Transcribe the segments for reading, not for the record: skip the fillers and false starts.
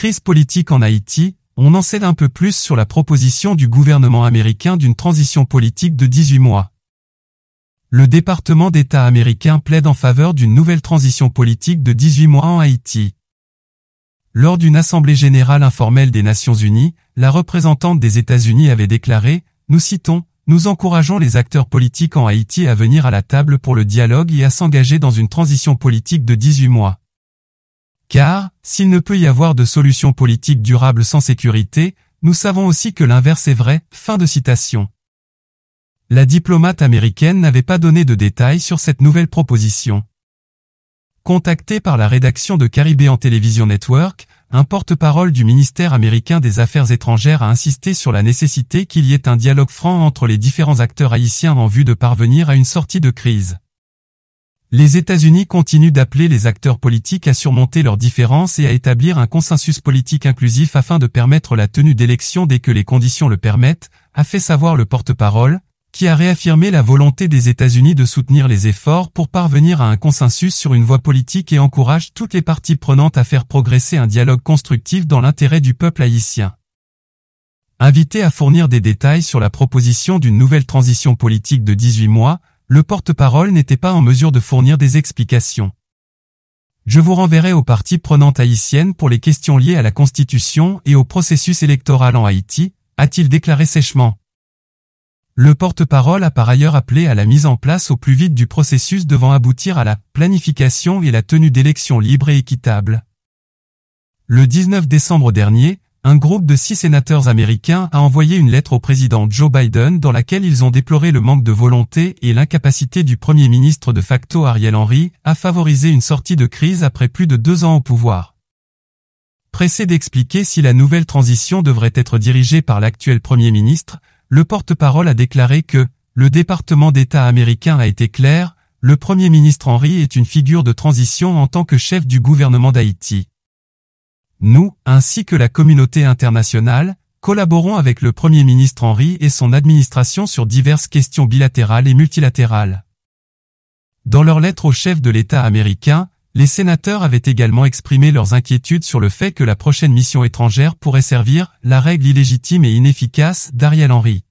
Crise politique en Haïti, on en sait un peu plus sur la proposition du gouvernement américain d'une transition politique de 18 mois. Le département d'État américain plaide en faveur d'une nouvelle transition politique de 18 mois en Haïti. Lors d'une assemblée générale informelle des Nations Unies, la représentante des États-Unis avait déclaré, nous citons, « Nous encourageons les acteurs politiques en Haïti à venir à la table pour le dialogue et à s'engager dans une transition politique de 18 mois. Car, s'il ne peut y avoir de solution politique durable sans sécurité, nous savons aussi que l'inverse est vrai. » Fin de citation. La diplomate américaine n'avait pas donné de détails sur cette nouvelle proposition. Contacté par la rédaction de Caribbean Television Network, un porte-parole du ministère américain des Affaires étrangères a insisté sur la nécessité qu'il y ait un dialogue franc entre les différents acteurs haïtiens en vue de parvenir à une sortie de crise. Les États-Unis continuent d'appeler les acteurs politiques à surmonter leurs différences et à établir un consensus politique inclusif afin de permettre la tenue d'élections dès que les conditions le permettent, a fait savoir le porte-parole, qui a réaffirmé la volonté des États-Unis de soutenir les efforts pour parvenir à un consensus sur une voie politique et encourage toutes les parties prenantes à faire progresser un dialogue constructif dans l'intérêt du peuple haïtien. Invité à fournir des détails sur la proposition d'une nouvelle transition politique de 18 mois, le porte-parole n'était pas en mesure de fournir des explications. Je vous renverrai aux parties prenantes haïtiennes pour les questions liées à la Constitution et au processus électoral en Haïti, a-t-il déclaré sèchement. Le porte-parole a par ailleurs appelé à la mise en place au plus vite du processus devant aboutir à la planification et la tenue d'élections libres et équitables. Le 19 décembre dernier, un groupe de 6 sénateurs américains a envoyé une lettre au président Joe Biden dans laquelle ils ont déploré le manque de volonté et l'incapacité du Premier ministre de facto Ariel Henry à favoriser une sortie de crise après plus de 2 ans au pouvoir. Pressé d'expliquer si la nouvelle transition devrait être dirigée par l'actuel Premier ministre, le porte-parole a déclaré que « Le département d'État américain a été clair, le Premier ministre Henry est une figure de transition en tant que chef du gouvernement d'Haïti. Nous, ainsi que la communauté internationale, collaborons avec le Premier ministre Henry et son administration sur diverses questions bilatérales et multilatérales. » Dans leur lettre au chef de l'État américain, les sénateurs avaient également exprimé leurs inquiétudes sur le fait que la prochaine mission étrangère pourrait servir la règle illégitime et inefficace d'Ariel Henry.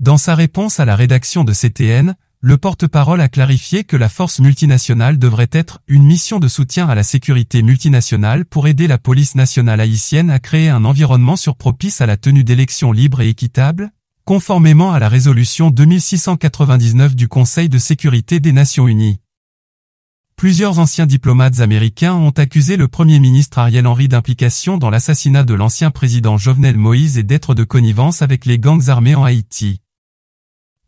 Dans sa réponse à la rédaction de CTN, le porte-parole a clarifié que la force multinationale devrait être une mission de soutien à la sécurité multinationale pour aider la police nationale haïtienne à créer un environnement propice à la tenue d'élections libres et équitables, conformément à la résolution 2699 du Conseil de sécurité des Nations Unies. Plusieurs anciens diplomates américains ont accusé le Premier ministre Ariel Henry d'implication dans l'assassinat de l'ancien président Jovenel Moïse et d'être de connivence avec les gangs armés en Haïti.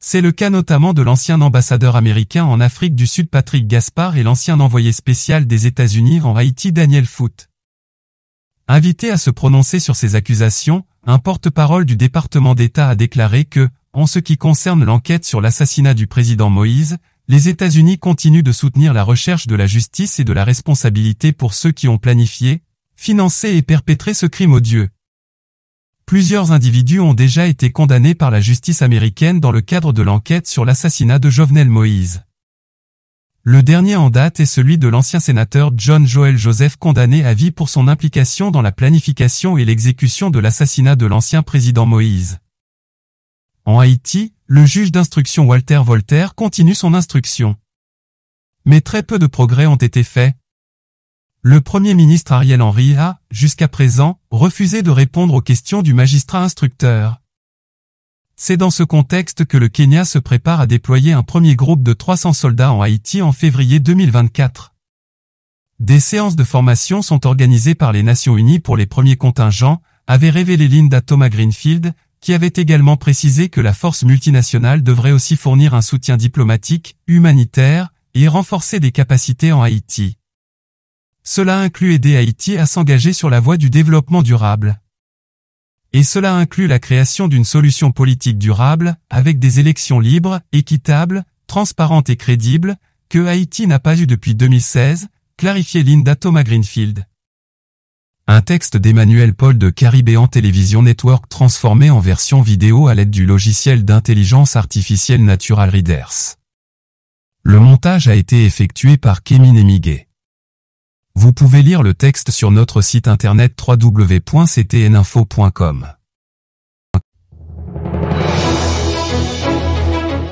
C'est le cas notamment de l'ancien ambassadeur américain en Afrique du Sud Patrick Gaspard et l'ancien envoyé spécial des États-Unis en Haïti Daniel Foote. Invité à se prononcer sur ces accusations, un porte-parole du département d'État a déclaré que, en ce qui concerne l'enquête sur l'assassinat du président Moïse, les États-Unis continuent de soutenir la recherche de la justice et de la responsabilité pour ceux qui ont planifié, financé et perpétré ce crime odieux. Plusieurs individus ont déjà été condamnés par la justice américaine dans le cadre de l'enquête sur l'assassinat de Jovenel Moïse. Le dernier en date est celui de l'ancien sénateur John Joel Joseph condamné à vie pour son implication dans la planification et l'exécution de l'assassinat de l'ancien président Moïse. En Haïti, le juge d'instruction Walter Voltaire continue son instruction. Mais très peu de progrès ont été faits. Le Premier ministre Ariel Henry a, jusqu'à présent, refusé de répondre aux questions du magistrat instructeur. C'est dans ce contexte que le Kenya se prépare à déployer un premier groupe de 300 soldats en Haïti en février 2024. Des séances de formation sont organisées par les Nations Unies pour les premiers contingents, avait révélé Linda Thomas-Greenfield, qui avait également précisé que la force multinationale devrait aussi fournir un soutien diplomatique, humanitaire, et renforcer des capacités en Haïti. Cela inclut aider Haïti à s'engager sur la voie du développement durable. Et cela inclut la création d'une solution politique durable, avec des élections libres, équitables, transparentes et crédibles, que Haïti n'a pas eu depuis 2016, clarifiait Linda Thomas-Greenfield. Un texte d'Emmanuel Paul de Caribbean Television Network transformé en version vidéo à l'aide du logiciel d'intelligence artificielle Natural Readers. Le montage a été effectué par Kémine Emigué. Vous Vous pouvez lire le texte sur notre site internet www.ctninfo.com.